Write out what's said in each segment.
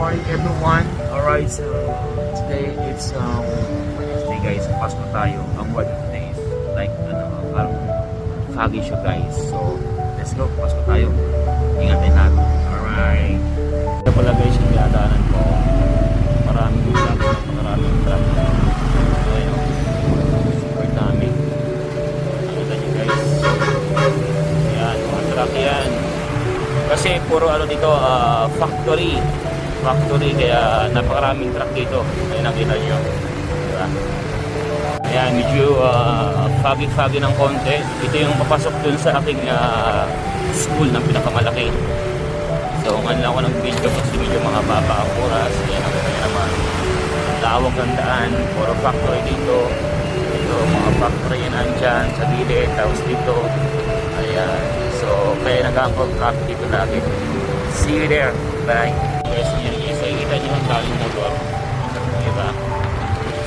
morning everyone. Alright, so today it's Wednesday guys. Pasko tayo. Ang weather today is like parang foggy siya guys. So let's go. Pasko tayo. Ingatin natin. Alright. Ito pala guys yung dinadaanan ko. Maraming truck. Ayun. Super dami. Nakita nyo guys. Yan, mga truck yan. Kasi puro dito factory kaya napakaraming truck dito. Ayun nakita nyo, diba? Ayan, medyo foggy ng konti. Ito yung papasok dun sa aking school ng pinakamalaki. So ngayon lang ako ng video kasi medyo mga baba ang oras. Ayan, nakita nyo naman lawak ng daan, puro factory dito. Ito mga factory yan andyan sa gilid, tapos dito ayan. So, kaya nag-upload traffic dito lagi. See you there. Bye. Guys, yan. Kita nyo ang daming motor. Diba?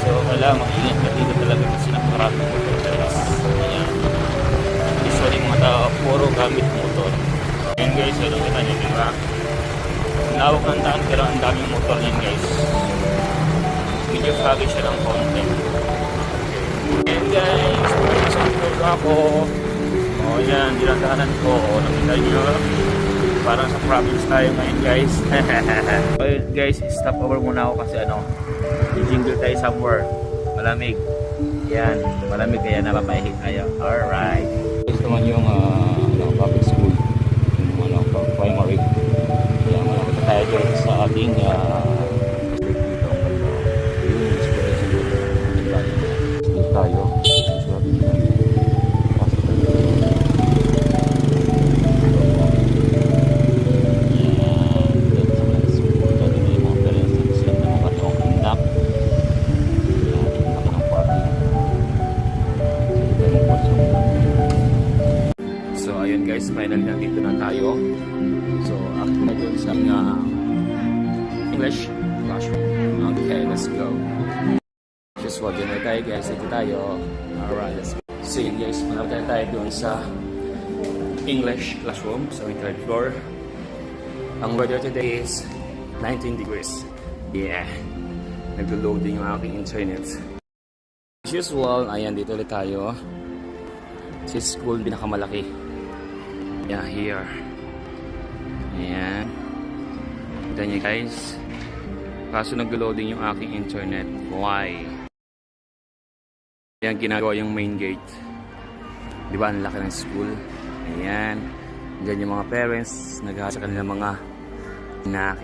So, kailangan mag-ingat ka dito talaga kasi napakaraming motor. Ayan. Usually mga tao, puro gamit motor. Ayan guys, ano kita nyo, diba? Lawak ng daan, pero ang daming motor yan guys. Medyo foggy siya ng konti. Ayan guys, mag-isang ako. O yan, dinadaanan ko. Nakita nyo, parang sa province tayo ngayon guys. Okay guys, stop over muna ako kasi jingle tayo somewhere. Malamig. Yan, malamig kaya napapaihit tayo. Alright. Guys naman yung public school. Yung primary. Yan, malapit tayo dito sa ating dito tayo. Guys, finally nandito na tayo. So, after na dun sa English classroom. Okay, let's go. Just what dinner tayo guys. Ito tayo. Alright, let's go. So yun guys, malapit na tayo dun sa English classroom. So, may third floor. Ang weather today is 19 degrees. Yeah. Nag-loading yung aking internet. As usual, ayan, dito ulit tayo. Si school, pinakamalaki. Yeah, here. Ayan. Kita nyo guys. Kaso nag-loading yung aking internet. Why? Ayan, ginagawa yung main gate. Diba, ang laki ng school. Ayan. Diyan yung mga parents. Nag-aasa kanilang mga inake.